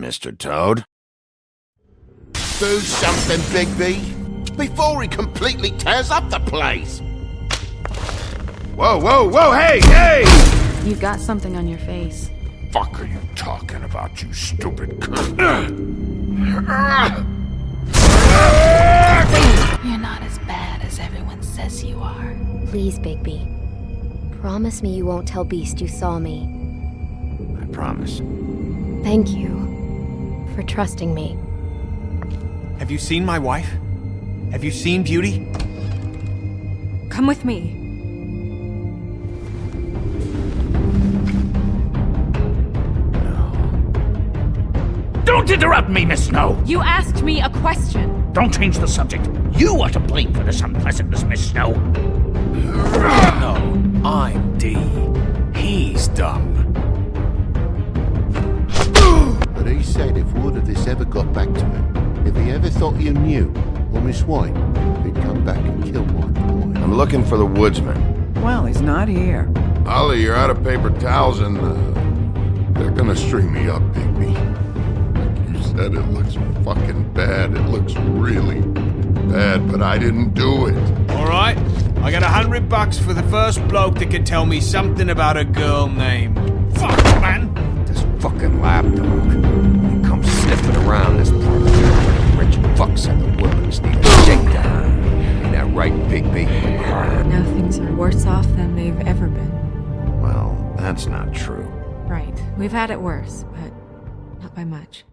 Mr. Toad? Do something, Bigby, before he completely tears up the place. Whoa, whoa, whoa, hey, hey! You've got something on your face. Fuck are you talking about, you stupid cunt? You're not as bad as everyone says you are. Please, Bigby. Promise me you won't tell Beast you saw me. I promise. Thank you for trusting me. Have you seen my wife? Have you seen Beauty? Come with me. Don't interrupt me, Miss Snow! You asked me a question. Don't change the subject. You are to blame for this unpleasantness, Miss Snow. No, I'm D. He's dumb. But he said if word of this ever got back to him, if he ever thought you knew, or Miss White, he'd come back and kill my boy. I'm looking for the woodsman. Well, he's not here. Ollie, you're out of paper towels and, they're gonna string me up, Bigby. Like you said, it looks fucking bad. It looks really bad, but I didn't do it. Alright, I got $100 for the first bloke that can tell me something about a girl named... Fuck, man! This fucking lapdog. He comes sniffing around this part of town where the rich fucks and the women's need a shakedown. Ain't that right, Bigby? Now things are worse off than they've ever been. Well, that's not true. Right. We've had it worse, but not by much.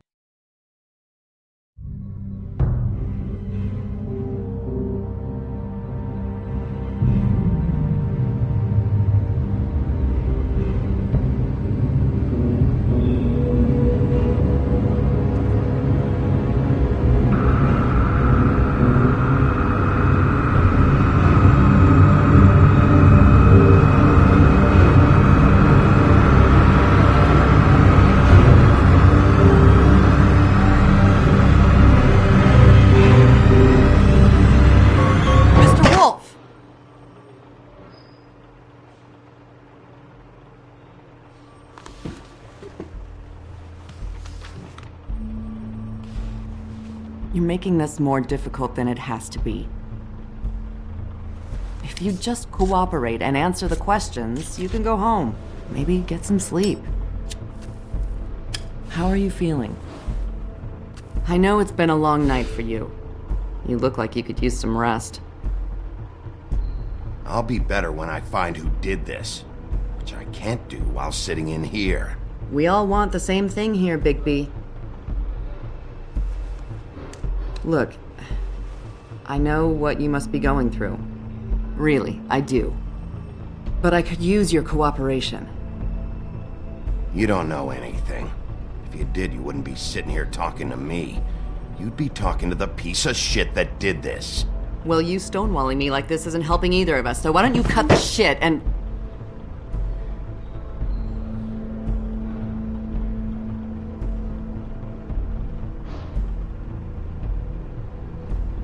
You're making this more difficult than it has to be. If you just cooperate and answer the questions, you can go home. Maybe get some sleep. How are you feeling? I know it's been a long night for you. You look like you could use some rest. I'll be better when I find who did this, which I can't do while sitting in here. We all want the same thing here, Bigby. Look, I know what you must be going through. Really, I do. But I could use your cooperation. You don't know anything. If you did, you wouldn't be sitting here talking to me. You'd be talking to the piece of shit that did this. Well, you stonewalling me like this isn't helping either of us, so why don't you cut the shit and...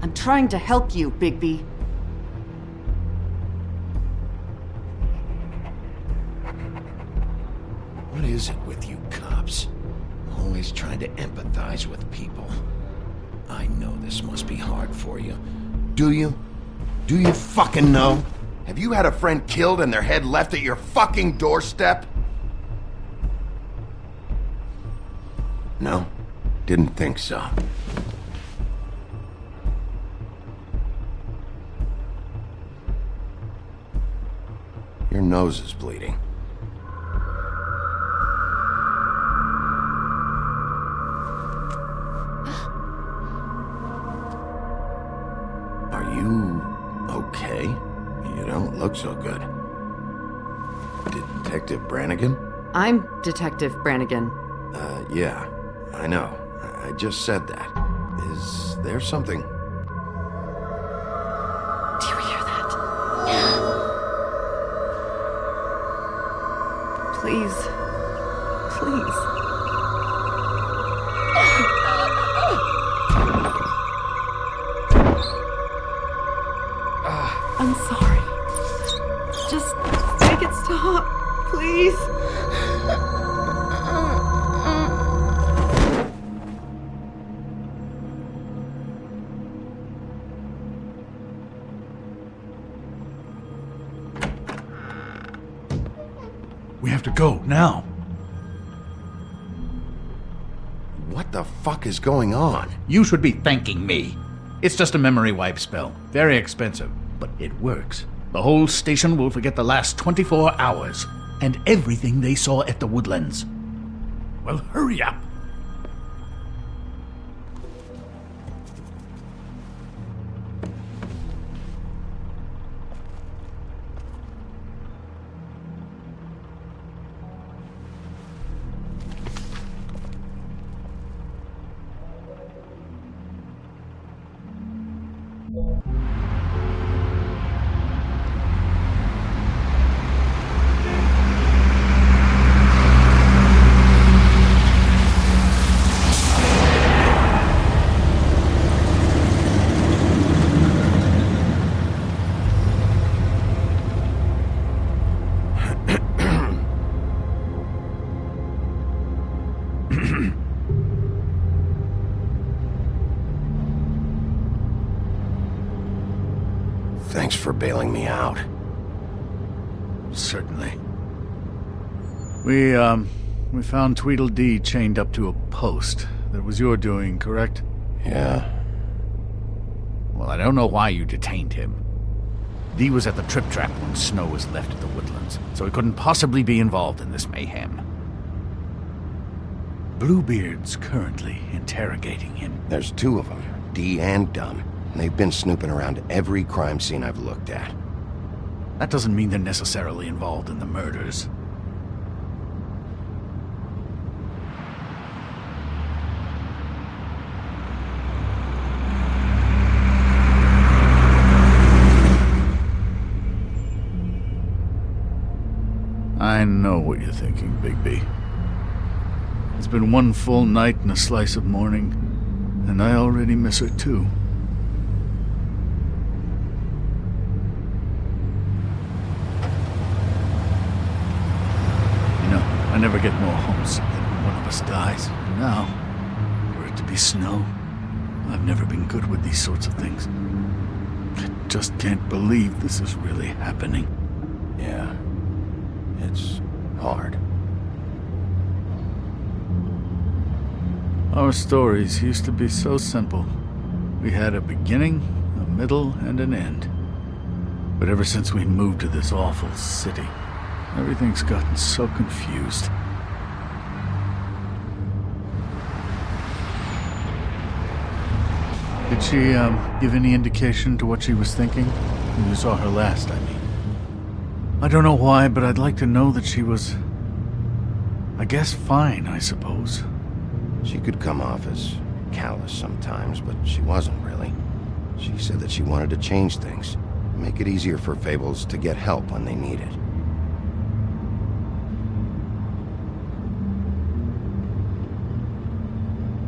I'm trying to help you, Bigby. What is it with you cops? Always trying to empathize with people. I know this must be hard for you. Do you? Do you fucking know? Have you had a friend killed and their head left at your fucking doorstep? No? Didn't think so. Your nose is bleeding. Are you okay? You don't look so good. Detective Brannigan? I'm Detective Brannigan. Yeah, I know. I just said that. Is there something? Do you hear that? Please. Please. I'm sorry. Just make it stop, please. We have to go, now. What the fuck is going on? You should be thanking me. It's just a memory wipe spell. Very expensive, but it works. The whole station will forget the last 24 hours and everything they saw at the Woodlands. Well, hurry up. Thanks for bailing me out. Certainly. We found Tweedledee chained up to a post. That was your doing, correct? Yeah. Well, I don't know why you detained him. Dee was at the Trip Trap when Snow was left at the Woodlands, so he couldn't possibly be involved in this mayhem. Bluebeard's currently interrogating him. There's two of them, Dee and Dunn. And they've been snooping around every crime scene I've looked at. That doesn't mean they're necessarily involved in the murders. I know what you're thinking, Bigby. It's been one full night and a slice of morning, and I already miss her too. I never get more homesick than when one of us dies. And now, for it to be Snow, I've never been good with these sorts of things. I just can't believe this is really happening. Yeah, it's hard. Our stories used to be so simple. We had a beginning, a middle, and an end. But ever since we moved to this awful city, everything's gotten so confused. Did she, give any indication to what she was thinking? When you saw her last, I mean. I don't know why, but I'd like to know that she was, I guess, fine, I suppose. She could come off as callous sometimes, but she wasn't really. She said that she wanted to change things, make it easier for Fables to get help when they need it.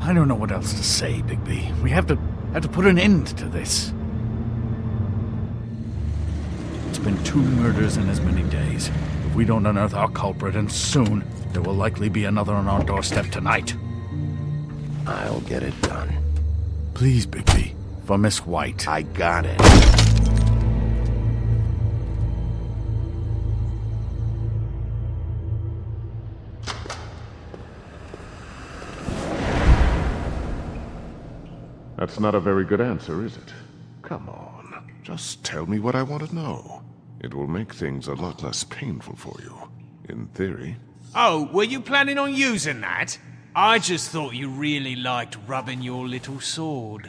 I don't know what else to say, Bigby. We have to put an end to this. It's been 2 murders in as many days. If we don't unearth our culprit, and soon, there will likely be another on our doorstep tonight. I'll get it done. Please, Bigby. For Miss White. I got it. That's not a very good answer, is it? Come on, just tell me what I want to know. It will make things a lot less painful for you, in theory. Oh, were you planning on using that? I just thought you really liked rubbing your little sword.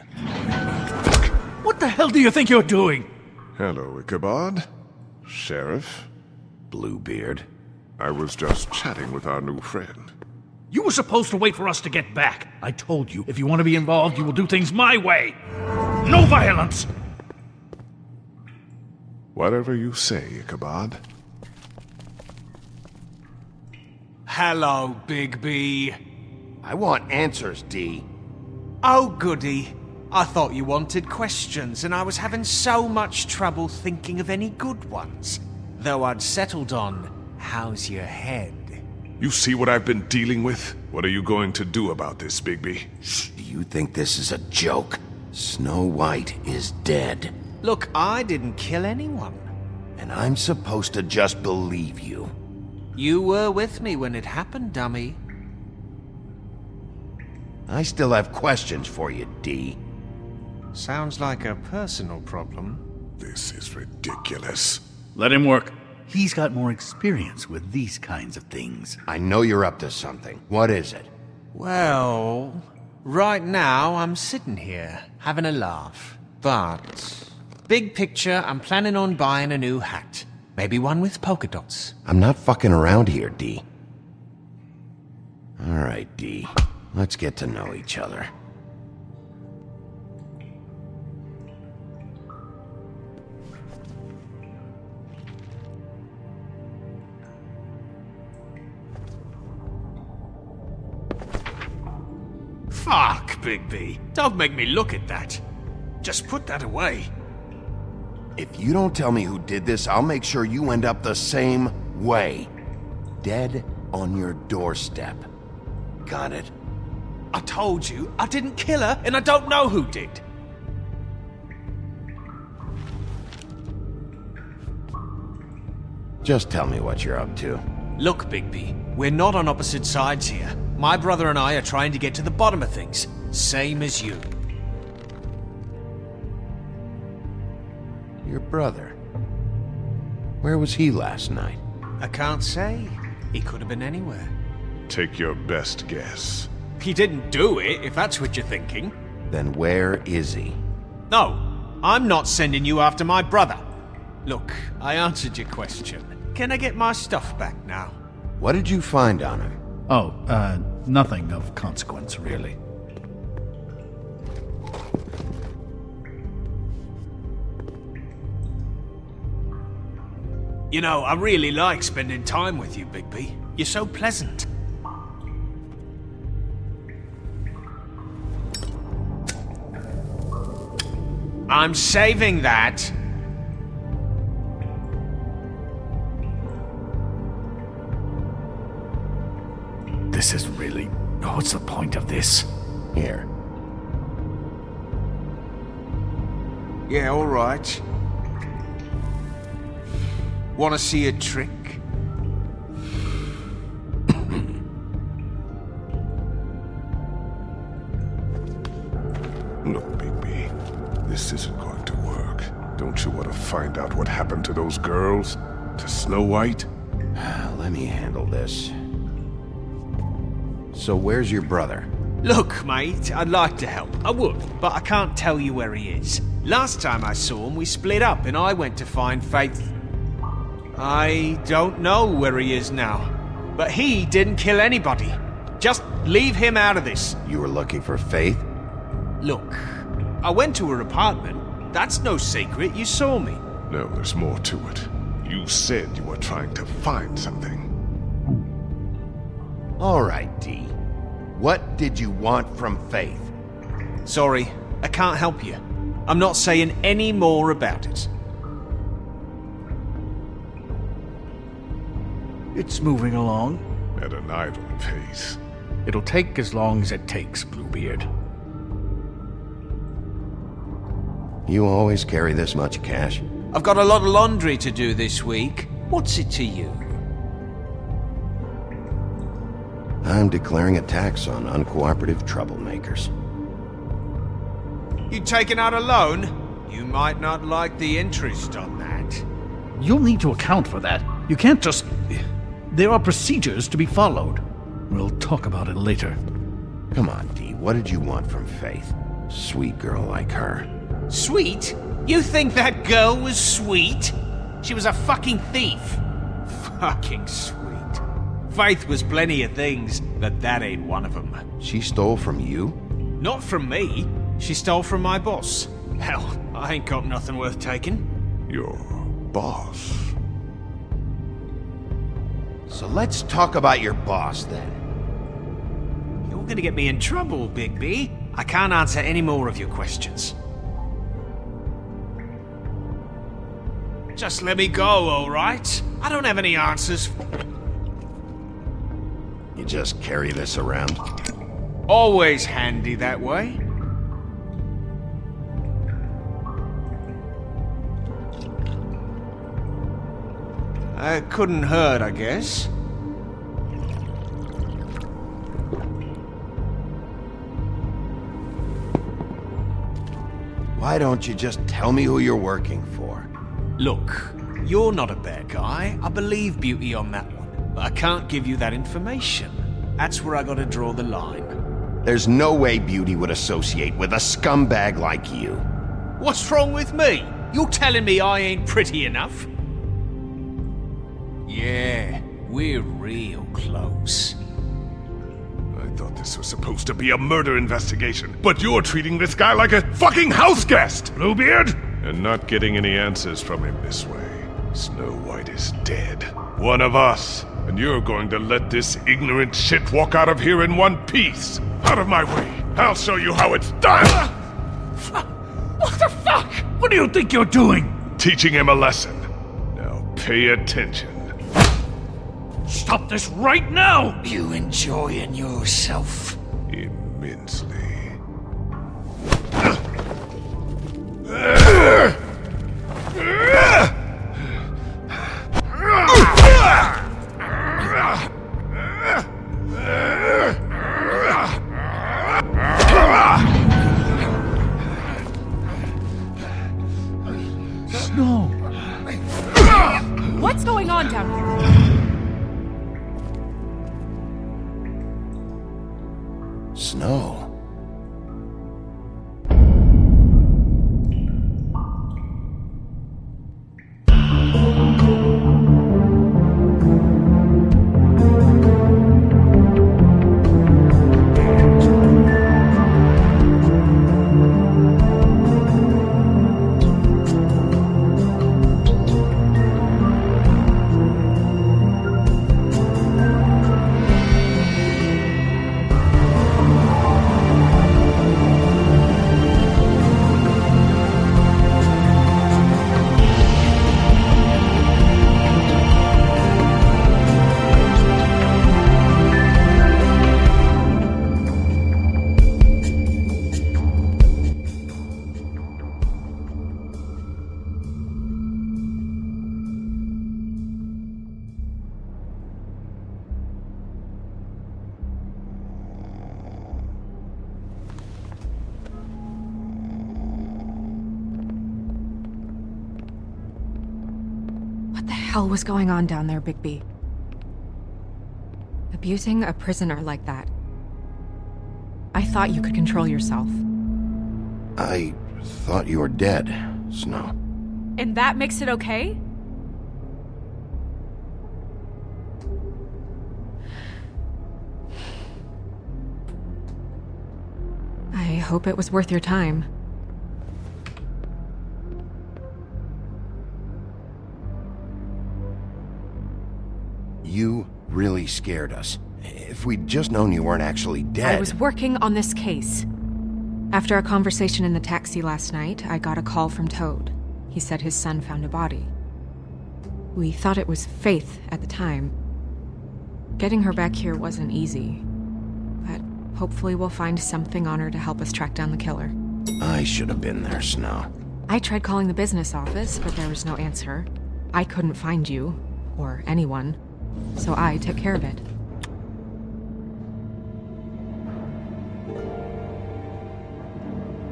What the hell do you think you're doing? Hello, Ichabod. Sheriff. Bluebeard. I was just chatting with our new friend. You were supposed to wait for us to get back. I told you, if you want to be involved, you will do things my way. No violence! Whatever you say, Ichabod. Hello, Bigby. I want answers, Dee. Oh, goody. I thought you wanted questions, and I was having so much trouble thinking of any good ones. Though I'd settled on, how's your head? You see what I've been dealing with? What are you going to do about this, Bigby? Do you think this is a joke? Snow White is dead. Look, I didn't kill anyone. And I'm supposed to just believe you. You were with me when it happened, dummy. I still have questions for you, D. Sounds like a personal problem. This is ridiculous. Let him work. He's got more experience with these kinds of things. I know you're up to something. What is it? Well, right now I'm sitting here, having a laugh. But, big picture, I'm planning on buying a new hat. Maybe one with polka dots. I'm not fucking around here, D. All right, D. Let's get to know each other. Fuck, Bigby. Don't make me look at that. Just put that away. If you don't tell me who did this, I'll make sure you end up the same way. Dead on your doorstep. Got it? I told you, I didn't kill her, and I don't know who did. Just tell me what you're up to. Look, Bigby, we're not on opposite sides here. My brother and I are trying to get to the bottom of things. Same as you. Your brother. Where was he last night? I can't say. He could have been anywhere. Take your best guess. He didn't do it, if that's what you're thinking. Then where is he? No, I'm not sending you after my brother. Look, I answered your question. Can I get my stuff back now? What did you find on him? Oh, nothing of consequence, really. You know, I really like spending time with you, Bigby. You're so pleasant. I'm saving that. This is really... What's the point of this? Here. Yeah, all right. Want to see a trick? Look, Bigby, this isn't going to work. Don't you want to find out what happened to those girls? To Snow White? Let me handle this. So where's your brother? Look, mate, I'd like to help. I would, but I can't tell you where he is. Last time I saw him, we split up and I went to find Faith. I don't know where he is now, but he didn't kill anybody. Just leave him out of this. You were looking for Faith? Look, I went to her apartment. That's no secret, you saw me. No, there's more to it. You said you were trying to find something. All right, D. What did you want from Faith? Sorry, I can't help you. I'm not saying any more about it. It's moving along. At an idle pace. It'll take as long as it takes, Bluebeard. You always carry this much cash? I've got a lot of laundry to do this week. What's it to you? I'm declaring a tax on uncooperative troublemakers. You taking out a loan? You might not like the interest on that. You'll need to account for that. You can't just... There are procedures to be followed. We'll talk about it later. Come on, D. What did you want from Faith? Sweet girl like her. Sweet? You think that girl was sweet? She was a fucking thief. Fucking sweet. Faith was plenty of things, but that ain't one of them. She stole from you? Not from me. She stole from my boss. Hell, I ain't got nothing worth taking. Your boss? So let's talk about your boss, then. You're gonna get me in trouble, Bigby. I can't answer any more of your questions. Just let me go, all right? I don't have any answers. You just carry this around? Always handy that way. It couldn't hurt, I guess. Why don't you just tell me who you're working for? Look, you're not a bad guy. I believe Beauty on that one. But I can't give you that information. That's where I gotta draw the line. There's no way Beauty would associate with a scumbag like you. What's wrong with me? You're telling me I ain't pretty enough? Yeah, we're real close. I thought this was supposed to be a murder investigation, but you're treating this guy like a fucking house guest, Bluebeard! And not getting any answers from him this way. Snow White is dead. One of us. And you're going to let this ignorant shit walk out of here in one piece. Out of my way. I'll show you how it's done! What the fuck? What do you think you're doing? Teaching him a lesson. Now pay attention. Stop this right now! You enjoying yourself? Immensely. Snow! What's going on down here? Snow. What the hell was going on down there, Bigby? Abusing a prisoner like that. I thought you could control yourself. I thought you were dead, Snow. And that makes it okay? I hope it was worth your time. You really scared us. If we'd just known you weren't actually dead... I was working on this case. After a conversation in the taxi last night, I got a call from Toad. He said his son found a body. We thought it was Faith at the time. Getting her back here wasn't easy. But hopefully we'll find something on her to help us track down the killer. I should have been there, Snow. I tried calling the business office, but there was no answer. I couldn't find you, or anyone, so I took care of it.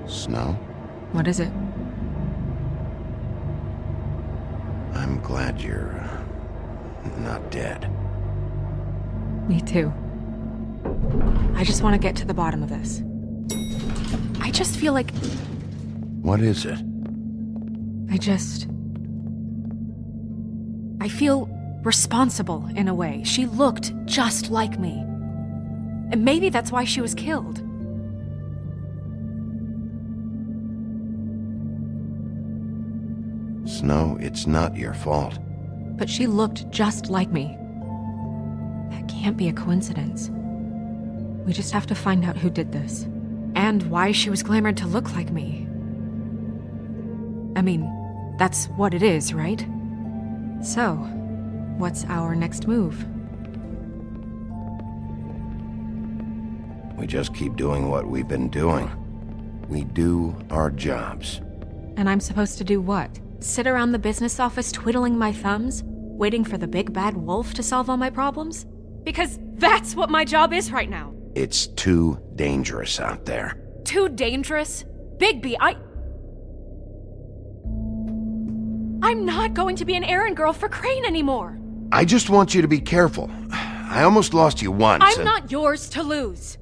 Snow? What is it? I'm glad you're... not dead. Me too. I just want to get to the bottom of this. I just feel like... What is it? I feel responsible in a way. She looked just like me. And maybe that's why she was killed. Snow, it's not your fault. But she looked just like me. That can't be a coincidence. We just have to find out who did this. And why she was glamored to look like me. I mean, that's what it is, right? So, what's our next move? We just keep doing what we've been doing. We do our jobs. And I'm supposed to do what? Sit around the business office twiddling my thumbs, waiting for the big bad wolf to solve all my problems? Because that's what my job is right now. It's too dangerous out there. Too dangerous? Bigby, I'm not going to be an errand girl for Crane anymore. I just want you to be careful. I almost lost you once. I'm not yours to lose.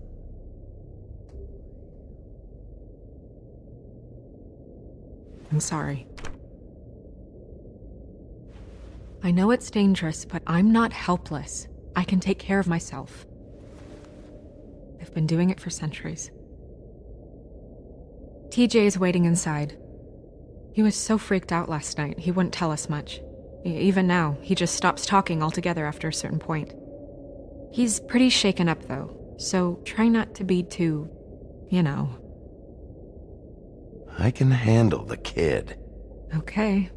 I'm sorry. I know it's dangerous, but I'm not helpless. I can take care of myself. I've been doing it for centuries. TJ is waiting inside. He was so freaked out last night, he wouldn't tell us much. Even now, he just stops talking altogether after a certain point. He's pretty shaken up, though, so try not to be too, you know. I can handle the kid. Okay.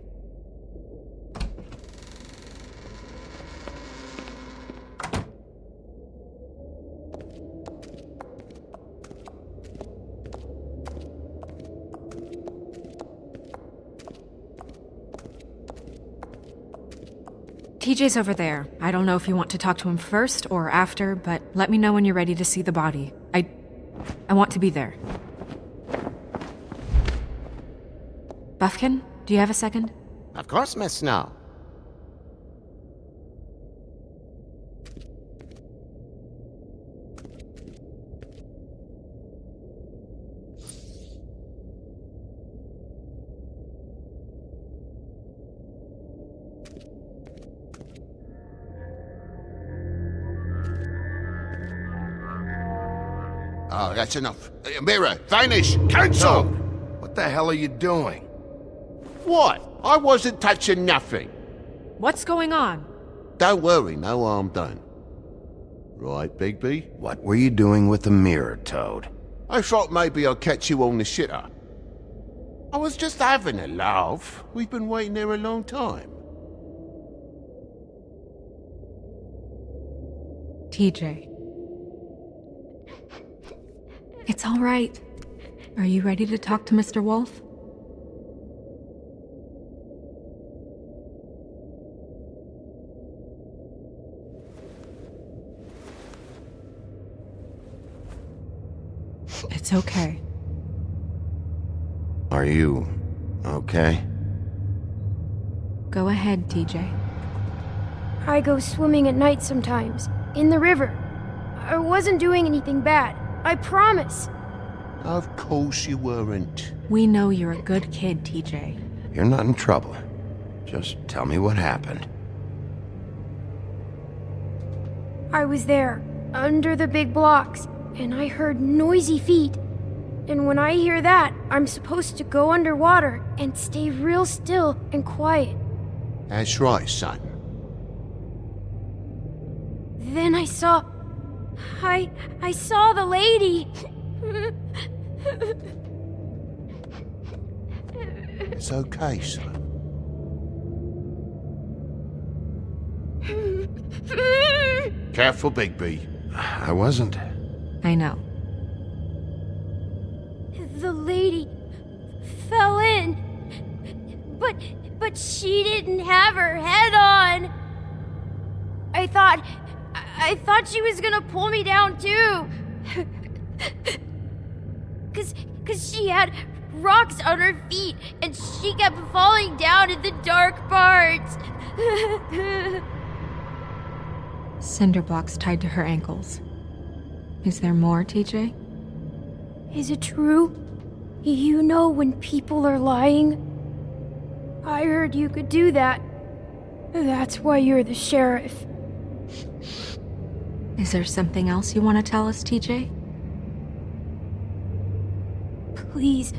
TJ's over there. I don't know if you want to talk to him first or after, but let me know when you're ready to see the body. I want to be there. Buffkin, do you have a second? Of course, Miss Snow. Oh, that's enough. Mirror, vanish, cancel! What the hell are you doing? What? I wasn't touching nothing. What's going on? Don't worry, no harm done. Right, Bigby? What were you doing with the mirror, Toad? I thought maybe I'd catch you on the shitter. I was just having a laugh. We've been waiting there a long time. TJ. It's all right. Are you ready to talk to Mr. Wolf? It's okay. Are you okay? Go ahead, TJ. I go swimming at night sometimes, in the river. I wasn't doing anything bad, I promise. Of course you weren't. We know you're a good kid, TJ. You're not in trouble. Just tell me what happened. I was there, under the big blocks, and I heard noisy feet. And when I hear that, I'm supposed to go underwater and stay real still and quiet. That's right, son. Then I saw the lady. It's okay, son. Careful, Bigby. I wasn't. I know. The lady fell in. But she didn't have her head on. I thought she was gonna pull me down too. Cause she had rocks on her feet and she kept falling down in the dark parts. Cinder blocks tied to her ankles. Is there more, TJ? Is it true? You know when people are lying? I heard you could do that. That's why you're the sheriff. Is there something else you want to tell us, TJ? Please,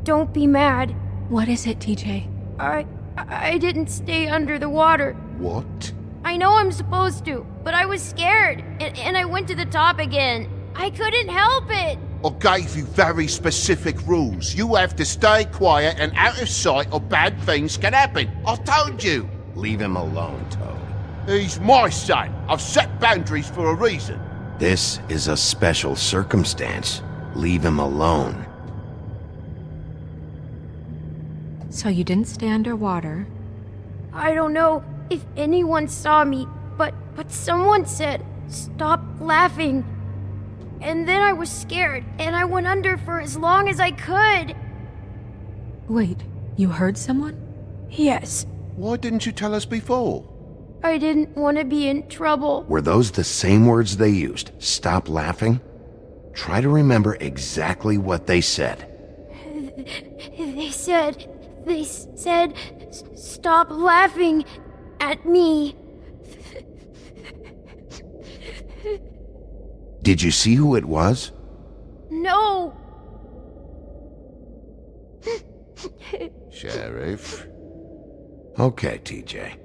don't be mad. What is it, TJ? I didn't stay under the water. What? I know I'm supposed to, but I was scared, and I went to the top again. I couldn't help it. I gave you very specific rules. You have to stay quiet and out of sight or bad things can happen. I told you. Leave him alone, Toad. He's my son. I've set boundaries for a reason. This is a special circumstance. Leave him alone. So you didn't stay underwater. I don't know if anyone saw me, but someone said, "Stop laughing." And then I was scared, and I went under for as long as I could. Wait, you heard someone? Yes, Why didn't you tell us before? I didn't want to be in trouble. Were those the same words they used? Stop laughing? Try to remember exactly what they said. They said, stop laughing at me. Did you see who it was? No. Sheriff? Okay, TJ.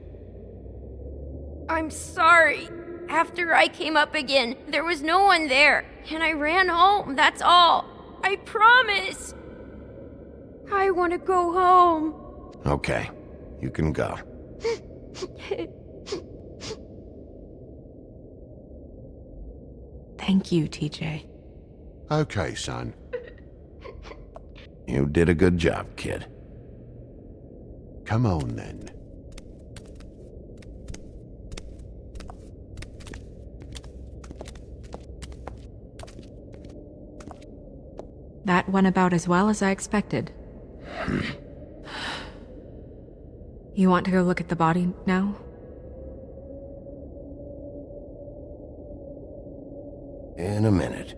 I'm sorry. After I came up again, there was no one there, and I ran home, that's all. I promise. I want to go home. Okay, you can go. Thank you, TJ. Okay, son. You did a good job, kid. Come on, then. That went about as well as I expected. You want to go look at the body now? In a minute.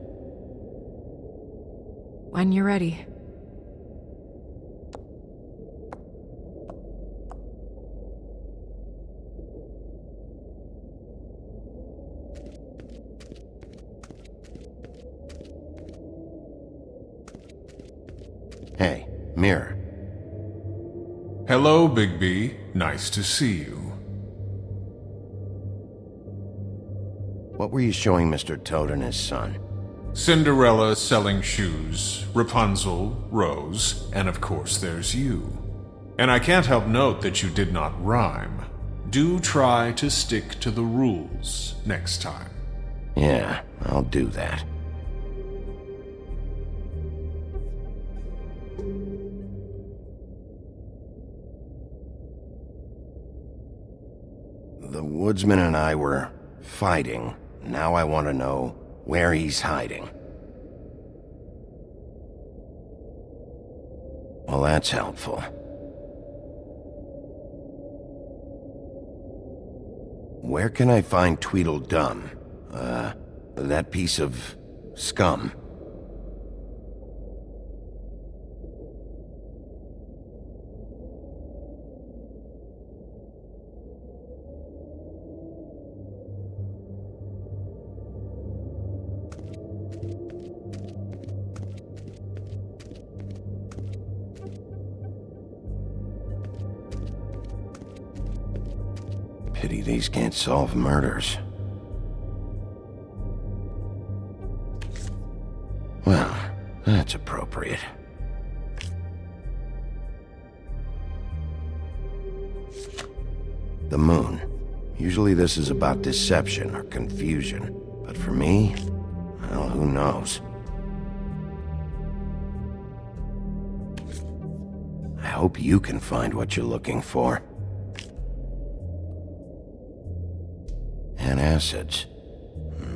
When you're ready. Hey, mirror. Hello, Bigby. Nice to see you. What were you showing Mr. Toad and his son? Cinderella selling shoes, Rapunzel, Rose, and of course there's you. And I can't help note that you did not rhyme. Do try to stick to the rules next time. Yeah, I'll do that. The woodsman and I were fighting. Now I want to know where he's hiding. Well, that's helpful. Where can I find Tweedledum? That piece of scum. Pity these can't solve murders. Well, that's appropriate. The moon. Usually this is about deception or confusion. But for me, well, who knows? I hope you can find what you're looking for. Acids.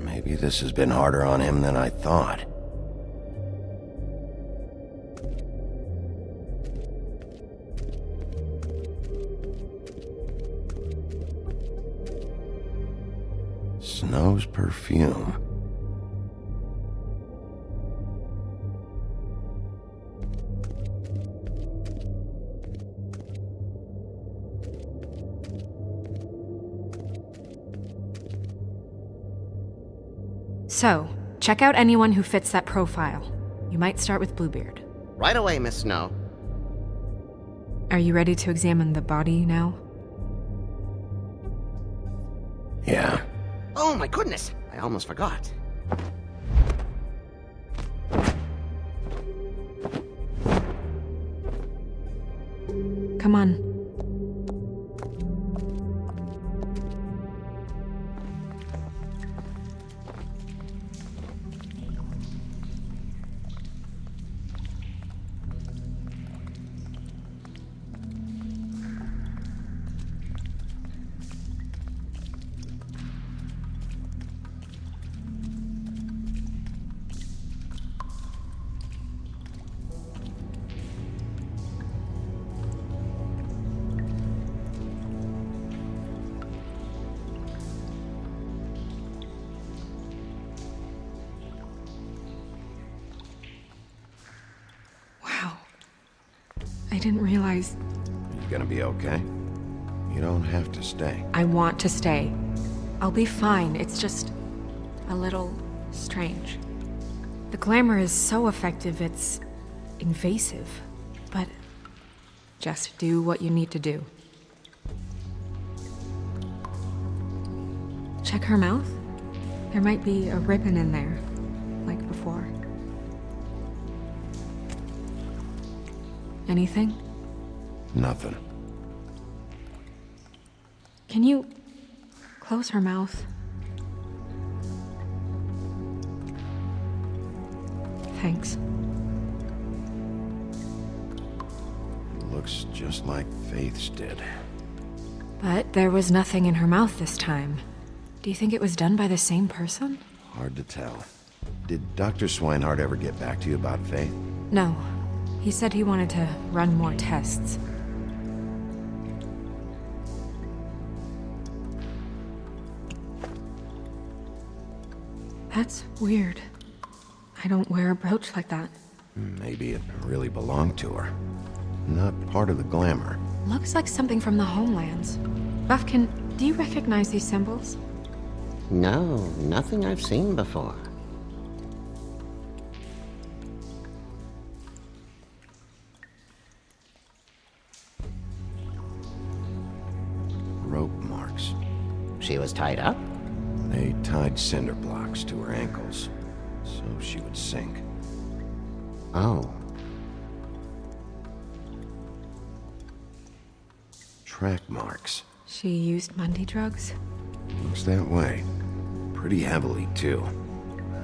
Maybe this has been harder on him than I thought. Snow's perfume. So, check out anyone who fits that profile. You might start with Bluebeard. Right away, Miss Snow. Are you ready to examine the body now? Yeah. Oh my goodness, I almost forgot. Come on. didn't realize... Are you gonna be okay? You don't have to stay. I want to stay. I'll be fine. It's just a little strange. The glamour is so effective, it's invasive. But just do what you need to do. Check her mouth. There might be a ribbon in there, like before. Anything? Nothing. Can you close her mouth? Thanks. It looks just like Faith's did. But there was nothing in her mouth this time. Do you think it was done by the same person? Hard to tell. Did Dr. Swinehart ever get back to you about Faith? No. He said he wanted to run more tests. That's weird. I don't wear a brooch like that. Maybe it really belonged to her. Not part of the glamour. Looks like something from the homelands. Buffkin, do you recognize these symbols? No, nothing I've seen before. Rope marks. She was tied up? They tied cinder blocks to her ankles, so she would sink. Oh. Track marks. She used Mundy drugs? Looks that way. Pretty heavily, too.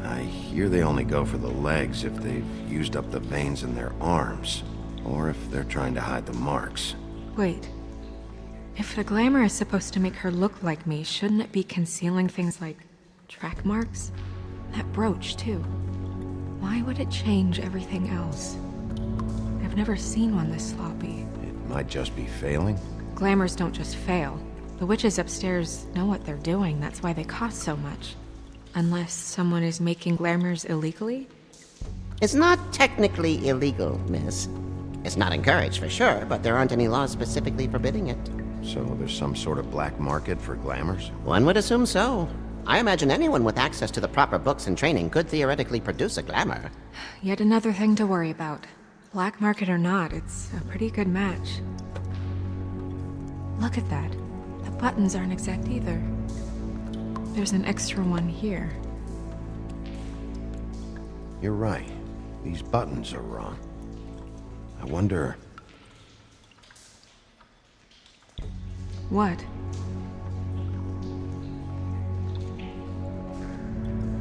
I hear they only go for the legs if they've used up the veins in their arms, or if they're trying to hide the marks. Wait. If the glamour is supposed to make her look like me, shouldn't it be concealing things like track marks? That brooch, too. Why would it change everything else? I've never seen one this sloppy. It might just be failing. Glamours don't just fail. The witches upstairs know what they're doing, that's why they cost so much. Unless someone is making glamours illegally? It's not technically illegal, miss. It's not encouraged for sure, but there aren't any laws specifically forbidding it. So there's some sort of black market for glamours? One would assume so. I imagine anyone with access to the proper books and training could theoretically produce a glamour. Yet another thing to worry about. Black market or not, it's a pretty good match. Look at that. The buttons aren't exact either. There's an extra one here. You're right. These buttons are wrong. I wonder... What?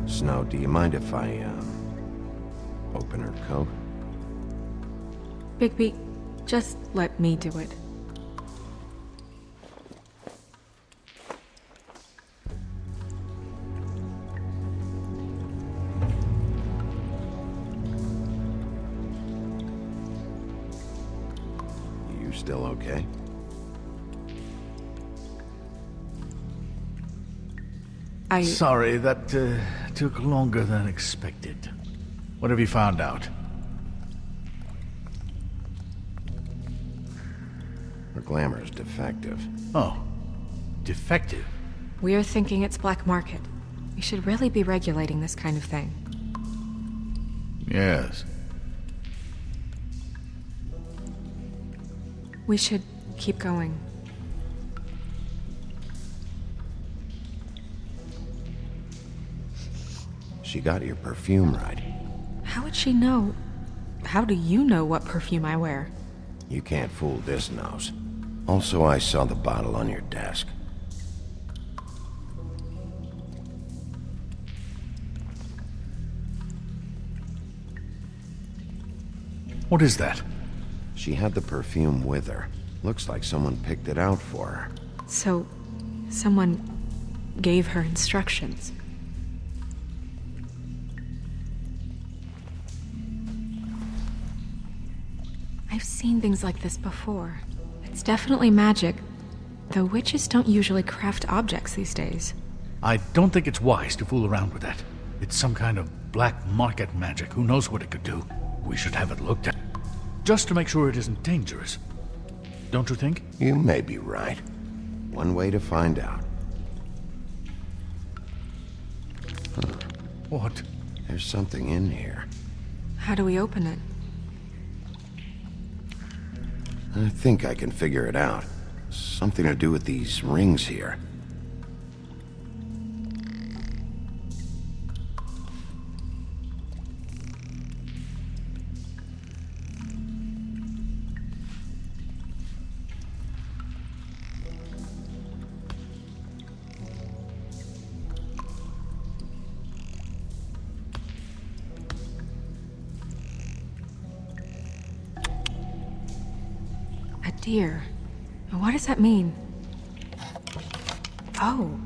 Snow, do you mind if I, open her coat? Bigby, just let me do it. You still okay? Sorry, that took longer than expected. What have you found out? Her glamour's defective. Oh, defective? We're thinking it's black market. We should really be regulating this kind of thing. Yes. We should keep going. She got your perfume right. How would she know? How do you know what perfume I wear? You can't fool this nose. Also, I saw the bottle on your desk. What is that? She had the perfume with her. Looks like someone picked it out for her. So, someone gave her instructions. I've seen things like this before. It's definitely magic, though witches don't usually craft objects these days. I don't think it's wise to fool around with that. It's some kind of black market magic. Who knows what it could do? We should have it looked at. just to make sure it isn't dangerous. Don't you think? You may be right. One way to find out. What? There's something in here. How do we open it? I think I can figure it out. Something to do with these rings here. A deer. What does that mean? Oh.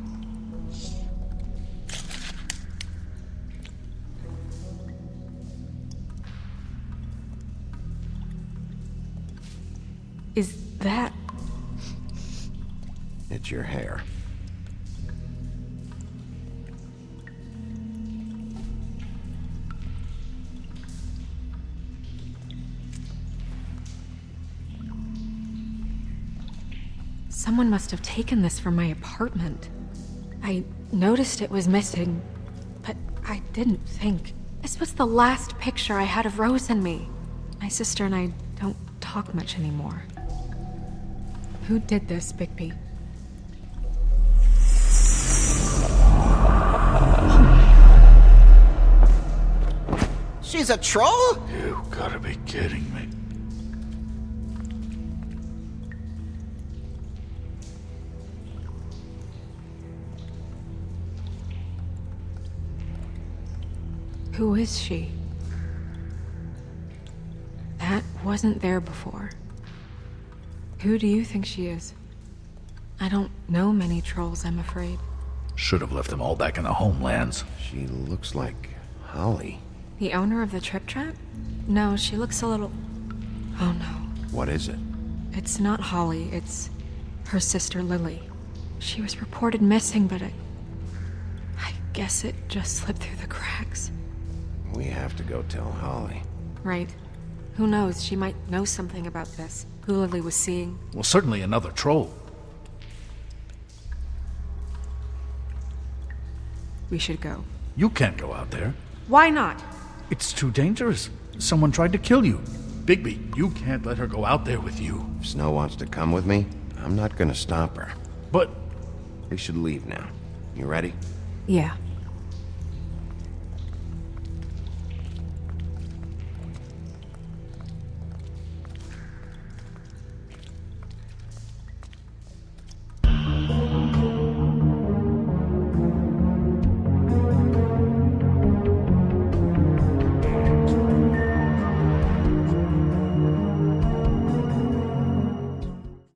Is that... It's your hair. Someone must have taken this from my apartment. I noticed it was missing, but I didn't think. This was the last picture I had of Rose and me. My sister and I don't talk much anymore. Who did this, Bigby? She's a troll? You gotta be kidding me. Who is she? That wasn't there before. Who do you think she is? I don't know many trolls, I'm afraid. Should have left them all back in the homelands. She looks like Holly. The owner of the Trip Trap? No, she looks a little... Oh no. What is it? It's not Holly, it's her sister Lily. She was reported missing, but I guess it just slipped through the cracks. We have to go tell Holly. Right. Who knows, she might know something about this. Who Lily was seeing. Well, certainly another troll. We should go. You can't go out there. Why not? It's too dangerous. Someone tried to kill you. Bigby, you can't let her go out there with you. If Snow wants to come with me, I'm not gonna stop her. But... We should leave now. You ready? Yeah.